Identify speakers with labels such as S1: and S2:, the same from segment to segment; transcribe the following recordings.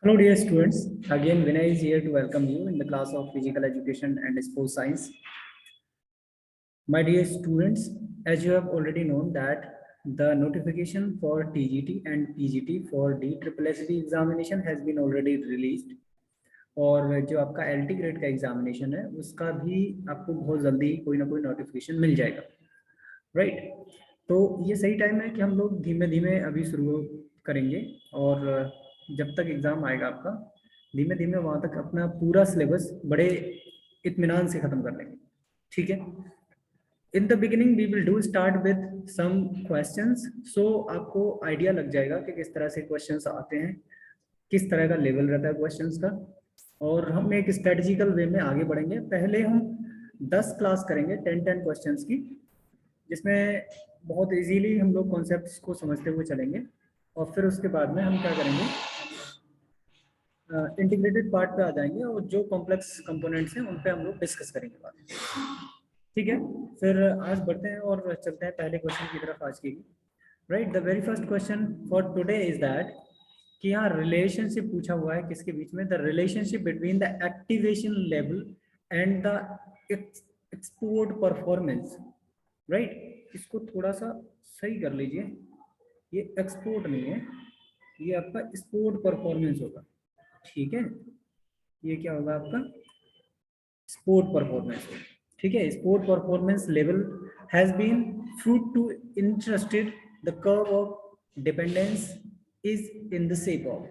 S1: Hello dear students, again Vinay is here to welcome you in the class of Physical Education and Sports Science. My dear students, as you have already known that the notification for TGT and PGT for DSSB examination has been already released और जो आपका LT grade का examination है उसका भी आपको बहुत जल्दी कोई ना कोई नोटिफिकेशन मिल जाएगा, राइट। तो ये सही टाइम है कि हम लोग धीमे धीमे अभी शुरू करेंगे और जब तक एग्ज़ाम आएगा आपका धीमे धीमे वहाँ तक अपना पूरा सिलेबस बड़े इत्मीनान से ख़त्म कर लेंगे, ठीक है। In the beginning we will do start with some questions, so आपको आइडिया लग जाएगा कि किस तरह से क्वेश्चंस आते हैं, किस तरह का लेवल रहता है क्वेश्चंस का, और हम एक स्ट्रेटजिकल वे में आगे बढ़ेंगे। पहले हम 10 क्लास करेंगे 10 क्वेश्चंस की, जिसमें बहुत इजीली हम लोग कॉन्सेप्ट्स को समझते हुए चलेंगे और फिर उसके बाद में हम क्या करेंगे, इंटीग्रेटेड पार्ट पे आ जाएंगे और जो कॉम्प्लेक्स कंपोनेंट्स हैं उन पे हम लोग डिस्कस करेंगे बाद में, ठीक है। फिर आज बढ़ते हैं और चलते हैं पहले क्वेश्चन की तरफ आज की, right. The very first question for today is that कि यहाँ रिलेशनशिप पूछा हुआ है किसके बीच में, the relationship between the activation level and the export performance, right. इसको थोड़ा सा सही कर लीजिए, ये एक्सपोर्ट नहीं है, ये आपका स्पोर्ट परफॉर्मेंस होगा, ठीक है। ये क्या होगा आपका स्पोर्ट परफॉर्मेंस, ठीक है। Sport performance level has been fruit to interested the curve of dependence is in the shape of,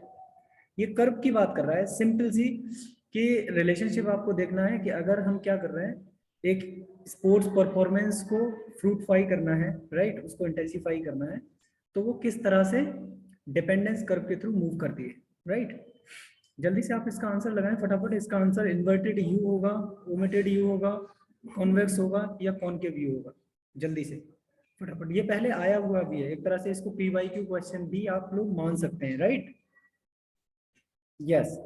S1: ये कर्व की बात कर रहा है सिंपल सी कि रिलेशनशिप आपको देखना है कि अगर हम क्या कर रहे हैं, एक स्पोर्ट्स परफॉर्मेंस को फ्रूटफाई करना है, राइट, उसको इंटेंसिफाई करना है, तो वो किस तरह से डिपेंडेंस कर्व के थ्रू मूव करती है, राइट। जल्दी से आप इसका आंसर लगाएं फटाफट। इसका आंसर इन्वर्टेड यू होगा, ओमिटेड यू होगा, कॉन्वेक्स होगा या कॉनकेव यू होगा, जल्दी से फटाफट। ये पहले आया हुआ भी है, एक तरह से इसको PYQ क्वेश्चन भी आप लोग मान सकते हैं, राइट। यस,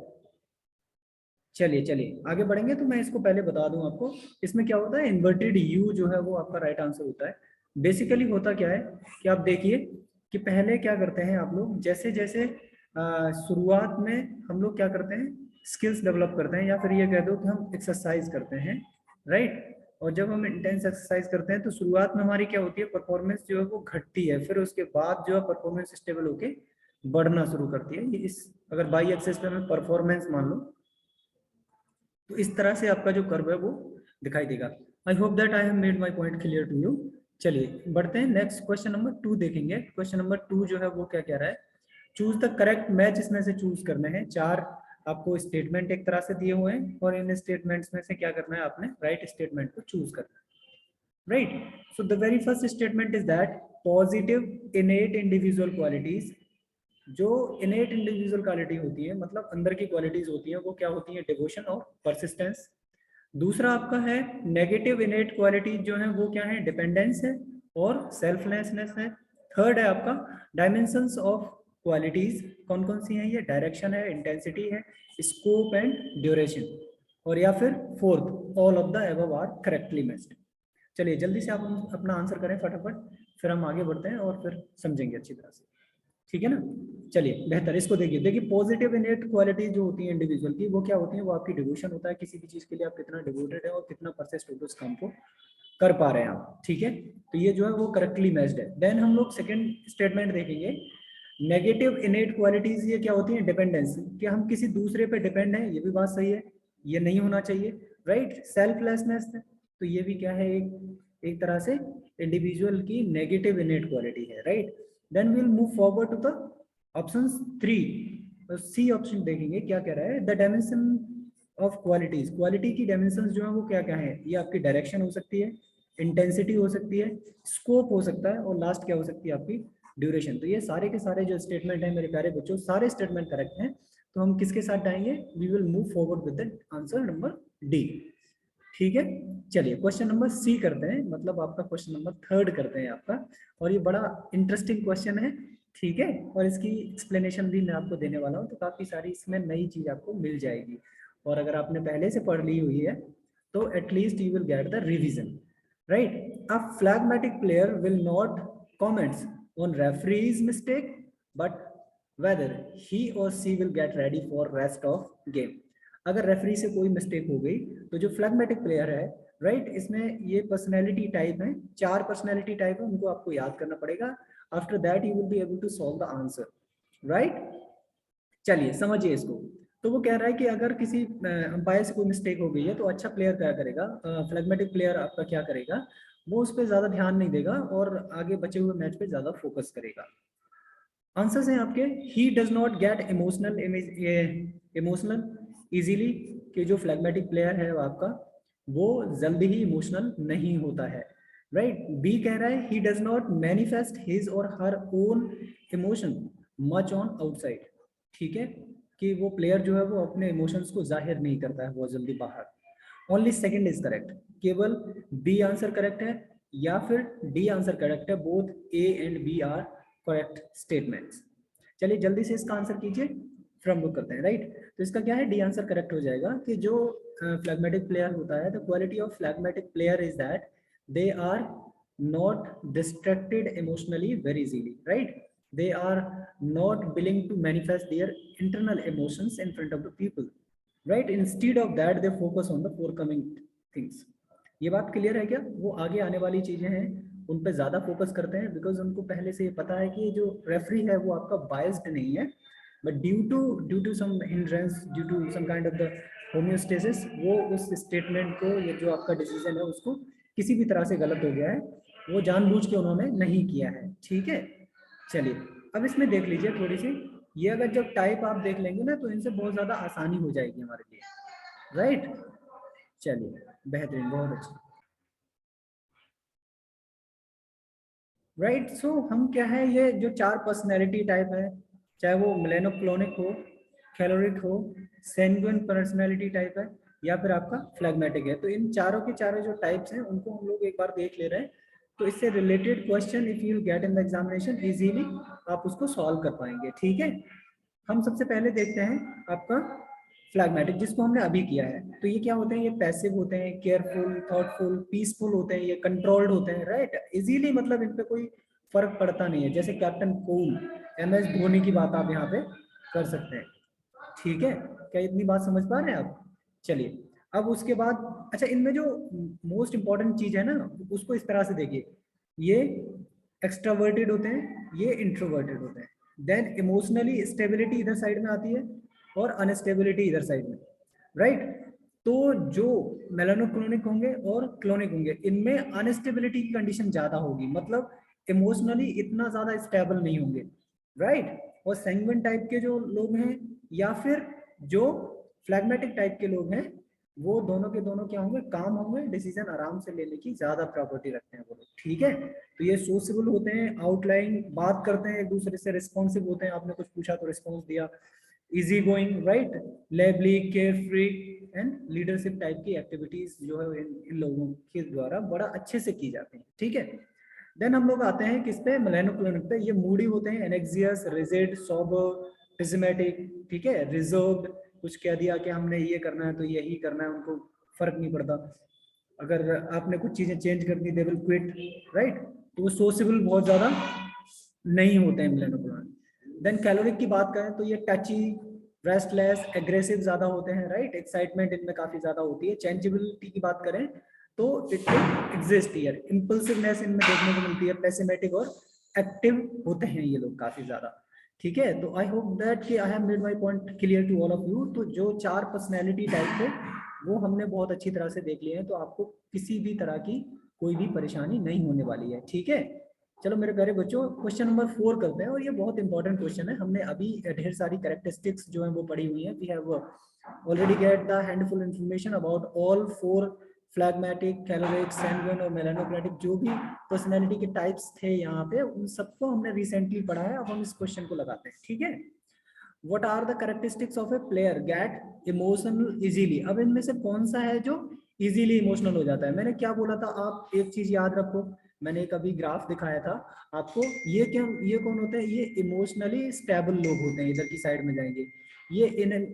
S1: चलिए चलिए आगे बढ़ेंगे। तो मैं इसको पहले बता दूं आपको, इसमें क्या होता है, इन्वर्टेड यू जो है वो आपका राइट आंसर होता है। बेसिकली होता क्या है कि आप देखिए कि पहले क्या करते हैं आप लोग, जैसे जैसे शुरुआत में हम लोग क्या करते हैं, स्किल्स डेवलप करते हैं, या फिर ये कह दो कि हम एक्सरसाइज करते हैं, राइट। और जब हम इंटेंस एक्सरसाइज करते हैं तो शुरुआत में हमारी क्या होती है, परफॉर्मेंस जो है वो घटती है, फिर उसके बाद जो है परफॉर्मेंस स्टेबल होके बढ़ना शुरू करती है। इस अगर बाई एक्सेस पे हमें परफॉर्मेंस मान लो तो इस तरह से आपका जो कर्व है वो दिखाई देगा। I hope that I have made my point clear to you. चलिए बढ़ते हैं, नेक्स्ट क्वेश्चन नंबर 2 देखेंगे। क्वेश्चन नंबर 2 जो है वो क्या कह रहा है, चूज द करेक्ट मैच, इसमें से चूज करने हैं। 4 आपको स्टेटमेंट एक तरह से दिए हुए हैं और इन स्टेटमेंट्स में से क्या करना है, आपने राइट स्टेटमेंट को चूज करना है, right. So the very first statement is that positive इनेट individual qualities, जो इनेट इंडिविजुअल क्वालिटी होती है, मतलब अंदर की क्वालिटीज होती हैं, वो क्या होती है, डिवोशन और परसिस्टेंस। दूसरा आपका है नेगेटिव इनेट क्वालिटी जो है वो क्या है, डिपेंडेंस है और सेल्फलेसनेस है। थर्ड है आपका डायमेंशंस ऑफ क्वालिटीज, कौन कौन सी हैं ये, डायरेक्शन है, इंटेंसिटी है, स्कोप एंड ड्यूरेशन। और या फिर fourth, all of the above are correctly matched. चलिए जल्दी से आप अपना आंसर करें फटाफट, फिर हम आगे बढ़ते हैं और फिर समझेंगे अच्छी तरह से, ठीक है ना। चलिए बेहतर, इसको देखिए देखिए पॉजिटिव इनेट क्वालिटी जो होती है इंडिविजुअल की, वो क्या होती है, वो आपकी डिवोशन होता है, किसी भी चीज के लिए आप कितना डिवोटेड है और कितना परसिस्ट होकर उस काम को कर पा रहे हैं आप, ठीक है। तो ये जो है वो करेक्टली मैच्ड है। देन हम लोग सेकंड स्टेटमेंट देखेंगे, नेगेटिव इनेट क्वालिटीज ये क्या होती है, डिपेंडेंस, कि हम किसी दूसरे पे डिपेंड हैं, ये भी बात सही है, ये नहीं होना चाहिए, राइट। सेल्फलेसनेस है, तो ये भी क्या है, एक तरह से इंडिविजुअल की नेगेटिव इनेट क्वालिटी है, right. Then will move forward to the option 3, C option देखेंगे क्या कह रहा है, the dimension of qualities, quality की डायमेंशन जो है वो क्या क्या है, ये आपकी डायरेक्शन हो सकती है, इंटेंसिटी हो सकती है, स्कोप हो सकता है और लास्ट क्या हो सकती है, आपकी ड्यूरेशन। तो ये सारे के सारे जो स्टेटमेंट है मेरे प्यारे बच्चों, सारे स्टेटमेंट करेक्ट हैं। तो हम किसके साथ जाएंगे, we will move forward with the answer number D, ठीक है। चलिए क्वेश्चन नंबर सी करते हैं, मतलब आपका क्वेश्चन नंबर 3 करते हैं आपका, और ये बड़ा इंटरेस्टिंग क्वेश्चन है, ठीक है। और इसकी एक्सप्लेनेशन भी मैं आपको देने वाला हूँ, तो काफी सारी इसमें नई चीज आपको मिल जाएगी, और अगर आपने पहले से पढ़ ली हुई है तो at least you will get the revision, right. A phlegmatic player will not comments on referees mistake but whether he or she will get ready for rest of game। अगर रेफरी से कोई मिस्टेक हो गई तो जो फ्लैगमेटिक प्लेयर है, right, इसमें ये पर्सनैलिटी टाइप है, 4 पर्सनैलिटी टाइप है, उनको आपको याद करना पड़ेगा। After that you will be able to solve the answer, right. चलिए समझिए इसको। तो वो कह रहा है कि अगर किसी अंपायर से कोई मिस्टेक हो गई है तो अच्छा प्लेयर क्या करेगा, फ्लैगमेटिक प्लेयर आपका क्या करेगा, वो उस पर ज्यादा ध्यान नहीं देगा और आगे बचे हुए मैच पे ज्यादा फोकस करेगा। आंसर्स हैं आपके, ही does not get emotional easily, कि जो फ्लैगमेटिक प्लेयर है वो आपका, वो जल्दी ही इमोशनल नहीं होता है, राइट। बी कह रहा है he does not manifest his or her own emotion much on outside, ठीक है, कि वो प्लेयर जो है वो अपने इमोशंस को जाहिर नहीं करता है बहुत जल्दी बाहर। ओनली सेकंड इज करेक्ट, केवल बी आंसर करेक्ट है या फिर डी आंसर करेक्ट है, both A and B are correct statements. चलिए जल्दी से इसका आंसर कीजिए, फ्रॉम बुक करते हैं, राइट। तो इसका क्या है, डी आंसर करेक्ट हो जाएगा कि जो फ्लैगमेटिक प्लेयर होता है, the quality of phlegmatic player is that they are not distracted emotionally very easily, right. They are not willing to manifest their internal emotions in front of the people, right? Instead of that they focus on the forthcoming things। ये बात clear है क्या? वो आगे आने वाली चीजें हैं उन पे ज्यादा फोकस करते हैं, बिकॉज उनको पहले से ये पता है कि जो रेफरी है वो आपका बायस्ड नहीं है, but due to some hindrance, due to some kind of the homeostasis, वो उस स्टेटमेंट को, ये जो आपका डिसीजन है उसको किसी भी तरह से गलत हो गया है, वो जानबूझ के उन्होंने नहीं किया है, ठीक है। चलिए अब इसमें देख लीजिए थोड़ी सी, ये अगर जब टाइप आप देख लेंगे ना तो इनसे बहुत ज्यादा आसानी हो जाएगी हमारे लिए, राइट। चलिए बेहतरीन, बहुत अच्छा, राइट। सो हम क्या है, ये जो 4 पर्सनैलिटी टाइप है, चाहे वो मेलेनोक्लोनिक हो, कैलोरिक हो, सैंग्विन पर्सनैलिटी टाइप है, या फिर आपका फ्लैगमेटिक है, तो इन चारों के चारों जो टाइप्स हैं उनको हम लोग एक बार देख ले रहे हैं। तो इससे related question if you get in the examination easily आप उसको सॉल्व कर पाएंगे, ठीक है। हम सबसे पहले देखते हैं आपका फ्लैगमेटिक, जिसको हमने अभी किया है। तो ये क्या होते हैं, ये पैसिव होते हैं, केयरफुल, थॉटफुल, पीसफुल होते हैं, ये कंट्रोल्ड होते हैं, राइट। इजीली मतलब इन पे कोई फर्क पड़ता नहीं है, जैसे कैप्टन कूल, MS धोनी की बात आप यहाँ पे कर सकते हैं, ठीक है। क्या इतनी बात समझ पा रहे हैं आप? चलिए अब उसके बाद, अच्छा इनमें जो मोस्ट इंपॉर्टेंट चीज है ना उसको इस तरह से देखिए, ये एक्सट्रावर्टेड होते हैं, ये इंट्रोवर्टेड होते हैं। देन इमोशनली स्टेबिलिटी इधर साइड में आती है और अनस्टेबिलिटी इधर साइड में, राइट। तो जो मेलानोक्लोनिक होंगे और क्लोनिक होंगे, इनमें अनस्टेबिलिटी की कंडीशन ज्यादा होगी, मतलब इमोशनली इतना ज्यादा स्टेबल नहीं होंगे, राइट। और सैंग्विन टाइप के जो लोग हैं या फिर जो फ्लैगमेटिक टाइप के लोग हैं, वो दोनों के दोनों क्या होंगे, काम होंगे, डिसीजन आराम से लेने की ज्यादा प्रॉपर्टी रखते हैं वो लोग, ठीक है। तो ये सोशल होते हैं, आउटलाइन बात करते हैं एक दूसरे से, रिस्पॉन्सिव होते हैं, आपने कुछ पूछा तो रिस्पॉन्स दिया, इजी गोइंग, राइट, लेबली, care free and leadership type की एक्टिविटीज जो है इन लोगों के द्वारा बड़ा अच्छे से की जाती है, ठीक है। देन हम लोग आते हैं किस पे, मेलानोक्लोनिक पे। ये मूडी होते हैं, एनेक्सियस, रिजिड, सोबर, पिस्मेटिक, ठीक है, रिजर्व्ड, कुछ कह दिया कि हमने ये करना है तो यही करना है, उनको फर्क नहीं पड़ता, अगर आपने कुछ चीजें चेंज कर दी दे विल क्विट, राइट। तो वो सोशेबल बहुत ज्यादा नहीं होते हैं मेलानोक्लोनिक। देन कैलोरिक की बात करें तो ये टची, रेस्टलेस, एग्रेसिव ज्यादा होते हैं, राइट, एक्साइटमेंट इनमें काफी ज्यादा होती है। चेंजेबिलिटी की बात करें तो इट एग्जिस्ट हियर, इंपल्सिवनेस इनमें देखने को मिलती है। पेसिमेटिक और एक्टिव होते हैं ये लोग काफी ज्यादा, ठीक है। तो आई होप दैट कि I have made my point clear to all of you. तो जो 4 पर्सनैलिटी टाइप थे वो हमने बहुत अच्छी तरह से देख लिए हैं, तो आपको किसी भी तरह की कोई भी परेशानी नहीं होने वाली है, ठीक है। चलो मेरे प्यारे बच्चों, क्वेश्चन नंबर 4 करते हैं, और ये बहुत इंपॉर्टेंट क्वेश्चन है। हमने अभी ढेर सारी कैरेक्टरिस्टिक्स जो है वो पढ़ी हुई है, we have already get the handful information about all 4 phlegmatic, choleric, sanguine और मेलानोक्लेटिक जो भी पर्सनैलिटी के टाइप्स थे यहाँ पे, उन सबको हमने रिसेंटली पढ़ा है। अब हम इस क्वेश्चन को लगाते हैं, ठीक है। What are the characteristics of a player get emotional easily? अब इनमें से कौन सा है जो इजीली इमोशनल हो जाता है? मैंने क्या बोला था, आप एक चीज याद रखो, मैंने एक अभी ग्राफ दिखाया था आपको, ये क्या, ये कौन होते हैं, ये इमोशनली स्टेबल लोग होते हैं, इधर की साइड में जाएंगे। ये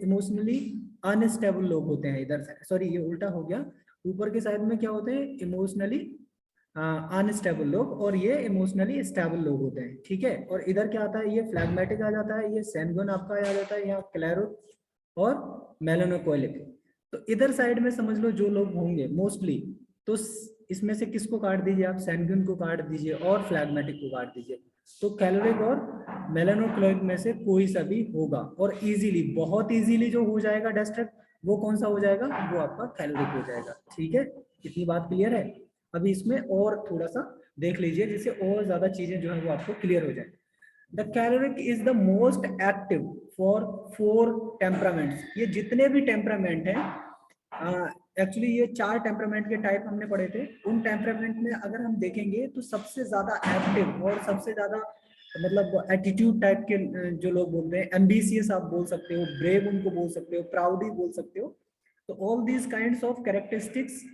S1: इमोशनली अनस्टेबल लोग होते हैं इधर, सॉरी ये उल्टा हो गया, ऊपर के साइड में क्या होते हैं, इमोशनली अनस्टेबल लोग, और ये इमोशनली स्टेबल लोग होते हैं, ठीक है। और इधर क्या आता है, ये फ्लैग्मेटिक आ जाता है, ये सैनगुइन आपका आ जाता है, यहाँ क्लेरो और मेलानोकोलिक। तो इधर साइड में समझ लो जो लोग होंगे मोस्टली, तो इसमें से किसको काट दीजिए आप, सैनगुइन को काट दीजिए और फ्लैग्मेटिक को काट दीजिए, तो कैलोरिक और मेलानोक्लोइक में से कोई सा भी होगा। और इजीली, बहुत इजीली जो हो जाएगा डिस्ट्रक्ट, वो कौन सा हो जाएगा, वो आपका कैलोरिक हो जाएगा, ठीक है। इतनी बात क्लियर है। अभी इसमें और थोड़ा सा देख लीजिए जिससे और ज्यादा चीजें जो है वो आपको क्लियर हो जाए। The caloric is the most active for 4 temperaments. ये जितने भी टेम्परामेंट हैं, एक्चुअली ये 4 टेम्परामेंट के टाइप हमने पढ़े थे, उन टेम्परामेंट में अगर हम देखेंगे तो सबसे ज्यादा एक्टिव और सबसे ज्यादा मतलब एटीट्यूड टाइप के जो लोग बोलते हैं, एम्बिशियस आप बोल सकते हो, ब्रेव उनको बोल सकते हो, प्राउडी बोल सकते हो। तो all these kinds of characteristics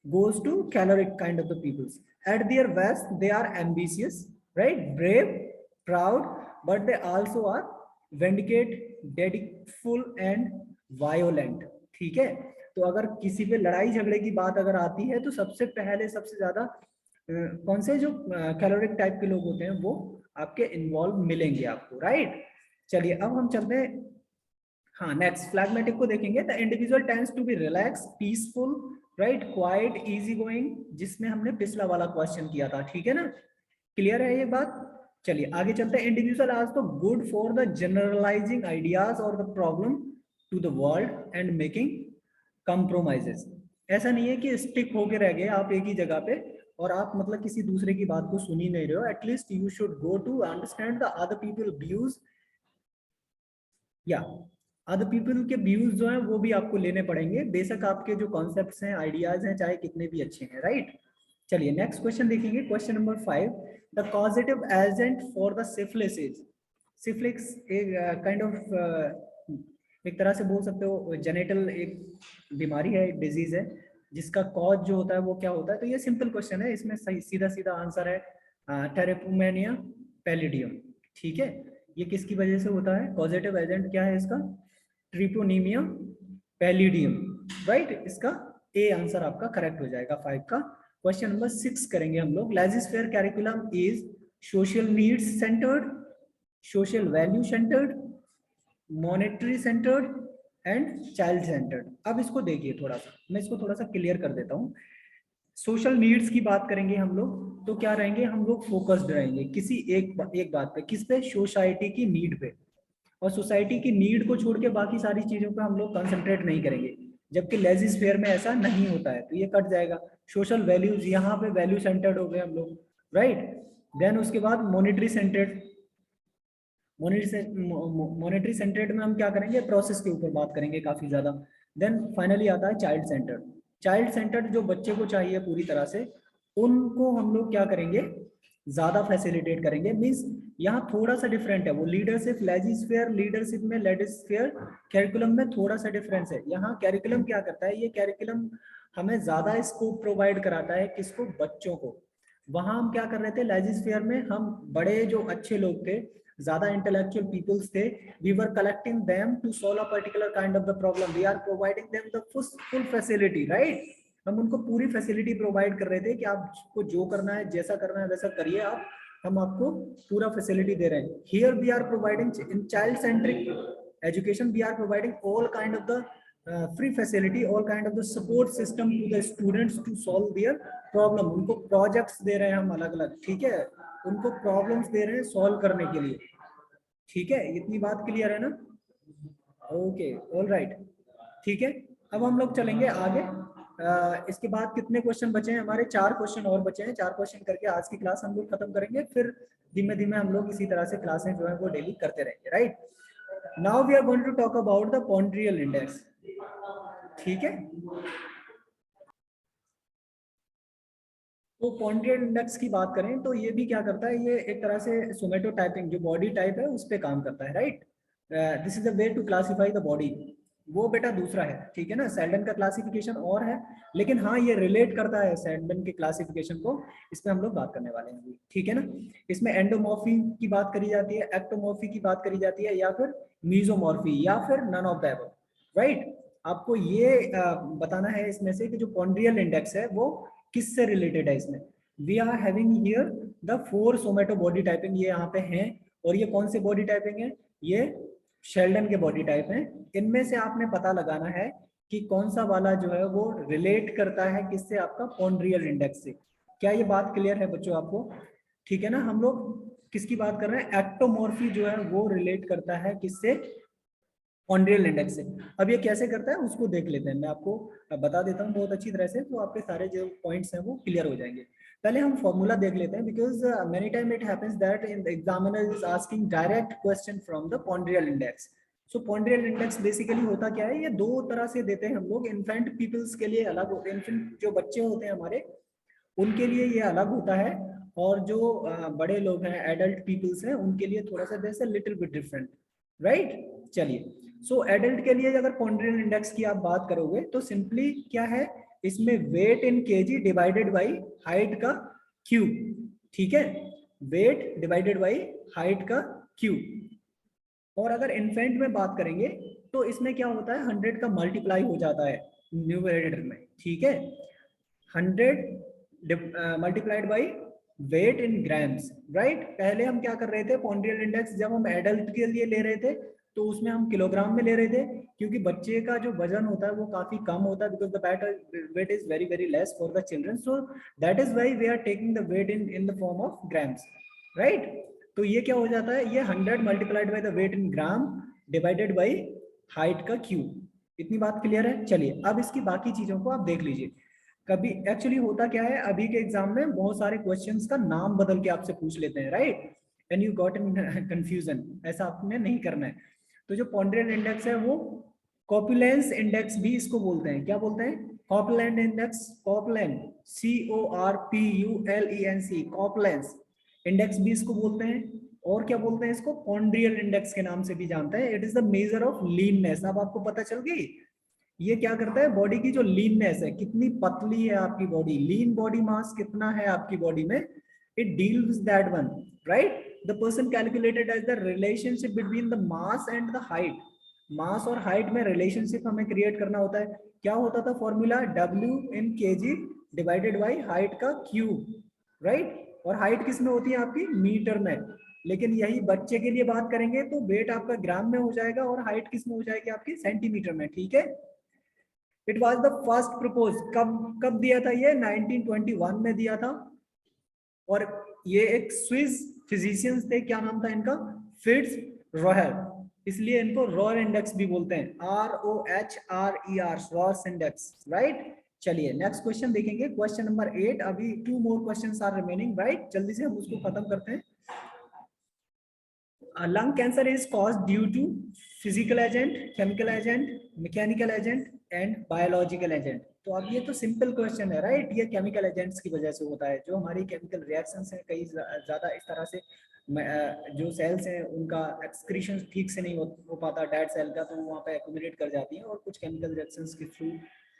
S1: goes to caloric kind of the peoples. At their best they are ambitious, right, brave, proud, but they also are vindicate, dedicateful and violent, ठीक है। तो अगर किसी पे लड़ाई झगड़े की बात अगर आती है तो सबसे पहले सबसे ज्यादा कौन से जो कैलोरिक टाइप के लोग होते हैं वो आपके इन्वॉल्व मिलेंगे आपको, राइट। चलिए अब हम चलते हैं, हाँ नेक्स्ट फ्लैग्मेटिक को देखेंगे। The individual tends to be relax, peaceful, right, quiet, easy going, जिसमें हमने पिछला वाला क्वेश्चन किया था, ठीक है ना। क्लियर है ये बात। चलिए आगे चलते हैं। इंडिविजुअल आज तो good for the generalizing ideas और the problem to the world and making compromises. ऐसा नहीं है कि स्टिक होके रह गए आप एक ही जगह पे और आप मतलब किसी दूसरे की बात को सुन ही नहीं रहे हो। At least you should go to understand the other people views, या अदर पीपल के व्यूज जो हैं वो भी आपको लेने पड़ेंगे, बेशक आपके जो कॉन्सेप्ट्स हैं, आइडियाज हैं, चाहे कितने भी अच्छे हैं, राइट। चलिए नेक्स्ट क्वेश्चन देखेंगे, question number 5। The causative agent for the syphilis is, syphilis एक काइंड ऑफ एक तरह से बोल सकते हो जेनेटल एक बीमारी है, एक डिजीज है, जिसका कॉज जो होता है वो क्या होता है। तो ये सिंपल क्वेश्चन है, इसमें सही सीधा सीधा आंसर है टेरेपुमेनिया पैलिडियम, ठीक है। ये किसकी वजह से होता है, कॉजेटिव एजेंट क्या है इसका, ट्रिपोनीमिया पैलिडियम, राइट। इसका ए आंसर आपका करेक्ट हो जाएगा 5 का। क्वेश्चन नंबर 6 करेंगे हम लोग। Laissez faire curriculum is social needs centred, social value centred, monetary centred and child centred. अब इसको देखिए थोड़ा सा, मैं इसको थोड़ा सा क्लियर कर देता हूँ। सोशल नीड्स की बात करेंगे हम लोग तो क्या रहेंगे, हम लोग फोकस्ड रहेंगे किसी एक बात पे, किस पे, सोसाइटी की नीड पे। और सोसाइटी की नीड को छोड़ के बाकी सारी चीजों पे हम लोग कंसंट्रेट नहीं करेंगे, जबकि लेजिस्फेयर में ऐसा नहीं होता है, तो ये कट जाएगा। सोशल वैल्यूज, यहाँ पे वैल्यू सेंटर्ड हो गए हम लोग, राइट। देन उसके बाद मॉनेटरी सेंटर्ड, मॉनेटरी सेंटर्ड में हम क्या करेंगे, प्रोसेस के ऊपर बात करेंगे काफी ज्यादा। देन फाइनली आता है चाइल्ड सेंटर्ड। चाइल्ड सेंटर्ड जो बच्चे को चाहिए पूरी तरह से, उनको हम लोग क्या करेंगे, ज्यादा फैसिलिटेट करेंगे। मींस यहाँ थोड़ा सा डिफरेंट है, वो लीडरशिप, लेजिस्फेयर लीडरशिप में, लेजिस्फेयर कैरिकुलम में थोड़ा सा डिफरेंस है। यहाँ कैरिकुलम क्या करता है, ये कैरिकुलम हमें ज्यादा स्कोप प्रोवाइड कराता है, किसको, बच्चों को। वहां हम क्या कर रहे थे, लेजिस्फेयर में हम बड़े जो अच्छे लोग थे, ज्यादा इंटेलेक्चुअल पीपल्स थे, we were collecting them to solve a particular kind of the problem, we are providing them the full facility, right. हम उनको पूरी फैसिलिटी प्रोवाइड कर रहे थे कि आपको जो करना है, जैसा करना है वैसा करिए आप, हम आपको पूरा फैसिलिटी दे रहे हैं। Here we are providing in child centric education, we are providing all kind of the free facility, all kind of the support system to the students to solve their problem. उनको projects दे रहे हैं हम अलग अलग, ठीक है, उनको प्रॉब्लम्स दे रहे हैं सॉल्व करने के लिए, ठीक है। इतनी बात क्लियर है ना, ओके, ऑल राइट, ठीक है। अब हम लोग चलेंगे आगे। इसके बाद कितने क्वेश्चन बचे हैं हमारे, 4 क्वेश्चन और बचे हैं। 4 क्वेश्चन करके आज की क्लास हम लोग खत्म करेंगे, फिर धीमे धीमे हम लोग इसी तरह से क्लासें जो है वो डेली करते रहेंगे, right. Now we are going to talk about the ponderal index, ठीक है। तो पॉन्ड्रियल इंडेक्स की बात करें तो ये भी क्या करता है, ये एक तरह से सोमेटोटाइपिंग जो बॉडी टाइप है उस पर काम करता है, right. This is the way to classify the body, वो बेटा दूसरा है, ठीक है ना। सेल्डन का क्लासिफिकेशन और है, लेकिन हाँ ये रिलेट करता है सेल्डन के क्लासिफिकेशन को, इस पे हम लोग बात करने वाले हैं अभी, ठीक है ना। इसमें एंडोमॉर्फी की बात करी जाती है, एक्टोमॉर्फी की बात करी जाती है, या फिर मीजोमॉर्फी, या फिर none of the above, right. आपको ये बताना है इसमें से कि जो पॉन्ड्रियल इंडेक्स है वो किससे रिलेटेड है इसमें। We are having here the 4 somato body typing, ये यहाँ पे हैं। और ये कौन से बॉडी टाइपिंग है? ये शेल्डन के बॉडी टाइप हैं। इनमें से आपने पता लगाना है कि कौन सा वाला जो है वो रिलेट करता है किससे? आपका कॉन्ड्रियल इंडेक्स से। क्या ये बात क्लियर है बच्चों आपको? ठीक है ना। हम लोग किसकी बात कर रहे हैं? एक्टोमॉर्फी जो है वो रिलेट करता है किससे? कॉन्ड्रियल इंडेक्स से। अब ये कैसे करता है उसको देख लेते हैं, मैं आपको बता देता हूँ बहुत अच्छी तरह से, तो आपके सारे जो पॉइंट्स हैं वो क्लियर हो जाएंगे। पहले हम फॉर्मूला देख लेते हैं, because many time it happens that in the examiner is asking direct question from the chondral index. So chondral index basically होता क्या है? ये दो तरह से देते हैं हम लोग। इन्फेंट पीपल्स के लिए अलग होते हैं, इन्फेंट जो बच्चे होते हैं हमारे उनके लिए ये अलग होता है, और जो बड़े लोग हैं, एडल्ट पीपल्स हैं, उनके लिए थोड़ा सा जैसे लिटिल बिट डिफरेंट, राइट। चलिए, सो एडल्ट के लिए अगर कॉन्ड्रियल इंडेक्स की आप बात करोगे तो सिंपली क्या है, इसमें weight in KG divided by height का क्यूब, ठीक है, वेट डिवाइडेड बाई हाइट का क्यूब। और अगर इन्फेंट में बात करेंगे तो इसमें क्या होता है, 100 का मल्टीप्लाई हो जाता है न्यूमरेटर में, ठीक है, 100 multiplied by wait in grams, right. पहले हम क्या कर रहे थे, कॉन्ड्रियल इंडेक्स जब हम एडल्ट के लिए ले रहे थे तो उसमें हम किलोग्राम में ले रहे थे, क्योंकि बच्चे का जो वजन होता है वो काफी कम होता है, because the weight is very very less for the children, so that is why we are taking the weight in the form of grams, right. तो ये क्या हो जाता है, ये 100 multiplied by the weight in gram divided by height का cube. इतनी बात क्लियर है। चलिए अब इसकी बाकी चीजों को आप देख लीजिए। कभी एक्चुअली होता क्या है, अभी के एग्जाम में बहुत सारे क्वेश्चंस का नाम बदल के आपसे पूछ लेते हैं, right, and you got in confusion. ऐसा आपने नहीं करना है। तो जो कॉन्ड्रियल इंडेक्स है वो कॉपुलेंस इंडेक्स भी इसको बोलते हैं। क्या बोलते हैं? कॉपुलेंट इंडेक्स, कॉपुलेंट, CORPULENC, कॉपुलेंस इंडेक्स भी इसको बोलते हैं। और क्या बोलते हैं इसको? कॉन्ड्रियल इंडेक्स के नाम से भी जानते हैं। It is the measure of leanness. अब आपको पता चल गई ये क्या करता है, बॉडी की जो लीननेस है, कितनी पतली है आपकी बॉडी, लीन बॉडी मास कितना है आपकी बॉडी में, it deals that one, right. The person calculated as the relationship between the mass and the height. Mass और हाइट में रिलेशनशिप हमें क्रिएट करना होता है। क्या होता था formula? W in kg divided by height का क्यूब, राइट। और हाइट किस में होती है आपकी? मीटर में। लेकिन यही बच्चे के लिए बात करेंगे तो वेट आपका ग्राम में हो जाएगा और हाइट किस में हो जाएगी आपकी? सेंटीमीटर में, ठीक है। It was the first propose, कब दिया था ये? 1921 में दिया था। और ये एक स्विस फिजिशियंस थे, क्या नाम था इनका? फिट्ज रॉयर, इसलिए इनको रॉर इंडेक्स भी बोलते हैं, ROHRER, रॉर्स इंडेक्स, राइट। चलिए नेक्स्ट क्वेश्चन देखेंगे, क्वेश्चन नंबर 8। अभी 2 more questions are remaining, right, जल्दी से हम उसको खत्म करते हैं। Lung cancer is caused due to physical agent, chemical agent, mechanical agent and biological agent. तो अब ये तो सिंपल क्वेश्चन है, राइट। ये केमिकल एजेंट्स की वजह से होता है, जो हमारी केमिकल रिएक्शंस हैं कई ज्यादा इस तरह से जो सेल्स हैं उनका एक्सक्रीशन ठीक से नहीं हो पाता डेड सेल का, तो वहाँ पे एक्यूमुलेट कर जाती है, और कुछ केमिकल रिएक्शंस के थ्रू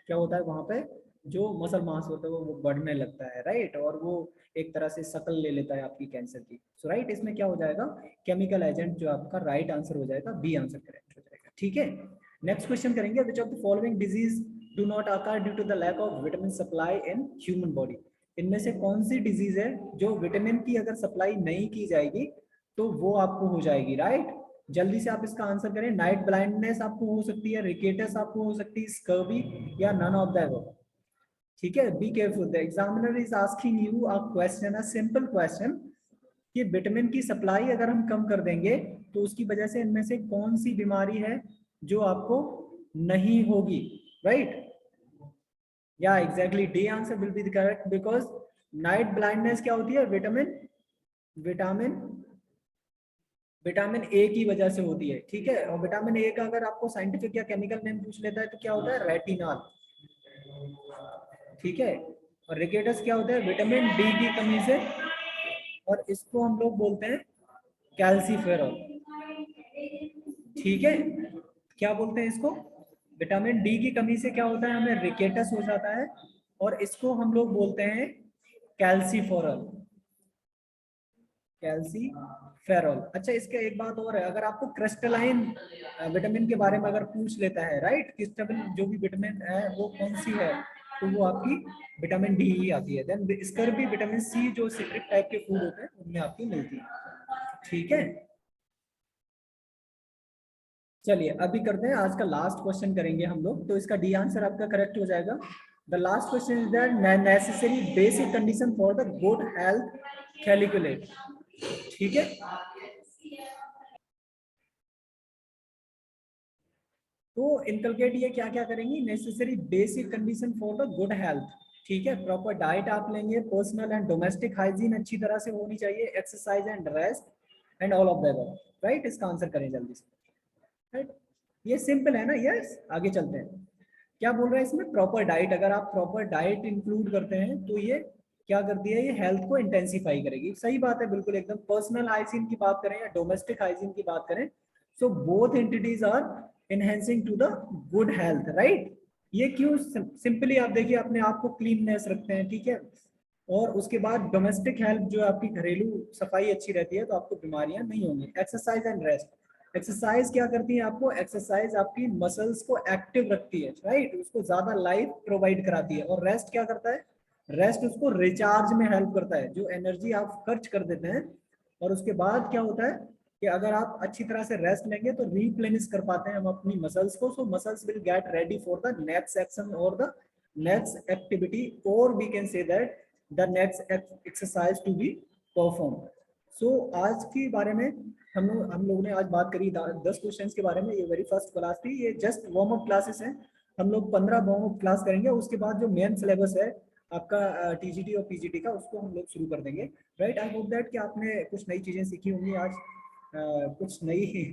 S1: क्या होता है वहाँ पे जो मसल मास होता है वो बढ़ने लगता है, राइट, और वो एक तरह से शकल ले लेता है आपकी कैंसर की। सो राइट, इसमें क्या हो जाएगा, केमिकल एजेंट जो आपका राइट आंसर हो जाएगा, बी आंसर करेक्ट हो जाएगा, ठीक है। नेक्स्ट क्वेश्चन करेंगे, which of the following disease do not occur due to the lack of vitamin supply in human body. इनमें से कौन सी डिजीज है जो विटामिन की अगर सप्लाई नहीं की जाएगी तो वो आपको हो जाएगी, राइट। जल्दी से आप इसका आंसर करें। नाइट ब्लाइंडनेस आपको हो सकती है, रिकेटस आपको हो सकती है, स्कर्वी, या नन ऑफ द अबव, ठीक है। Be careful, the examiner is asking you a question, a simple question, कि विटामिन की सप्लाई अगर हम कम कर देंगे तो उसकी वजह से इनमें से कौन सी बीमारी है जो आपको नहीं होगी, राइट। या exactly, D answer will be the correct, because night blindness क्या होती है? विटामिन विटामिन विटामिन ए की वजह से होती है, ठीक है। और विटामिन ए का अगर आपको साइंटिफिक या केमिकल नेम पूछ लेता है तो क्या होता है? रेटिनॉल, ठीक है। और रिकेटस क्या होता है? विटामिन डी की कमी से, और इसको हम लोग बोलते हैं कैल्सीफेरॉल, ठीक है। क्या बोलते हैं इसको? विटामिन डी की कमी से क्या होता है? हमें रिकेटस हो जाता है, और इसको हम लोग बोलते हैं कैल्सीफेरॉल, कैल्सीफेरॉल। अच्छा, इसका एक बात और है, अगर आपको क्रिस्टलाइन विटामिन के बारे में अगर पूछ लेता है, राइट, क्रिस्टलाइन जो भी विटामिन है वो कौन सी है, तो वो आपकी विटामिन डी ही आती है। देन स्कर्वी विटामिन सी जो सिट्रिक टाइप के फूड होते हैं उनमें आपकी मिलती है। ठीक है, चलिए अभी करते हैं आज का लास्ट क्वेश्चन करेंगे हम लोग, तो इसका डी आंसर आपका करेक्ट हो जाएगा। The last question is that necessary basic condition for the good health calculate. ठीक है, तो इनकलकेट ये क्या क्या करेंगे, necessary basic condition for the good health. ठीक है, प्रॉपर डाइट आप लेंगे, पर्सनल एंड डोमेस्टिक हाइजीन अच्छी तरह से होनी चाहिए, exercise and rest and all of the above. Right, इसका आंसर करें जल्दी से। राइट, ये सिंपल है ना। यस, आगे चलते हैं। क्या बोल रहे हैं इसमें, प्रॉपर डाइट। अगर आप प्रॉपर डाइट इंक्लूड करते हैं तो ये क्या करती है, ये हेल्थ को इंटेंसिफाई करेगी। सही बात है, बिल्कुल एकदम। पर्सनल हाइजीन की बात करें या डोमेस्टिक हाइजीन की बात करें, so both entities are enhancing to the good health. Right, ये क्यों, सिंपली आप देखिए अपने आप को क्लीननेस रखते हैं। ठीक है, और उसके बाद डोमेस्टिक हेल्थ जो आपकी घरेलू सफाई अच्छी रहती है तो आपको बीमारियां नहीं होंगी। एक्सरसाइज एंड रेस्ट, एक्सरसाइज क्या करती है आपको, एक्सरसाइज आपकी मसल्स को एक्टिव रखती है। राइट, उसको ज्यादा लाइफ प्रोवाइड कराती है। और रेस्ट क्या करता है, रेस्ट उसको रिचार्ज में हेल्प करता है, जो एनर्जी आप खर्च कर देते हैं। और उसके बाद क्या होता है कि अगर आप अच्छी तरह से रेस्ट लेंगे तो रिप्लेनिश कर पाते हैं हम अपनी मसल्स को। So muscles will get ready for the next action और द नेक्स्ट एक्टिविटी, और we can say that the next exercise to be perform. So आज के बारे में हम लोगों ने आज बात करी 10 क्वेश्चंस के बारे में। ये वेरी फर्स्ट क्लास थी, ये जस्ट वार्म अप क्लासेस हैं। हम लोग 15 वार्म अप क्लास करेंगे, उसके बाद जो मेन सिलेबस है आपका टीजीटी और पीजीटी का, उसको हम लोग शुरू कर देंगे। राइट, आई होप दैट कि आपने कुछ नई चीजें सीखी होंगी आज, कुछ नई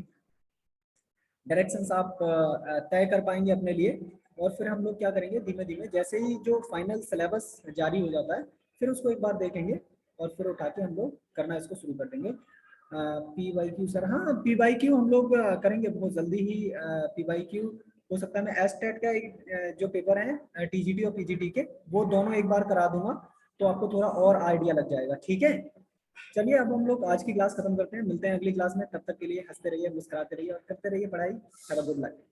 S1: डायरेक्शंस आप तय कर पाएंगे अपने लिए। और फिर हम लोग क्या करेंगे, धीमे धीमे जैसे ही जो फाइनल सिलेबस जारी हो जाता है फिर उसको एक बार देखेंगे और फिर उठा के हम लोग करना इसको शुरू कर देंगे। PYQ सर, हाँ PYQ हम लोग करेंगे बहुत जल्दी ही। PYQ हो सकता है मैं एस्टेट का जो पेपर है टीजीटी और पीजीटी के, वो दोनों एक बार करा दूंगा तो आपको थोड़ा और आइडिया लग जाएगा। ठीक है, चलिए अब हम लोग आज की क्लास खत्म करते हैं, मिलते हैं अगली क्लास में। तब तक के लिए हंसते रहिए, मुस्कुराते रहिए और करते रहिए पढ़ाई। Have a good luck.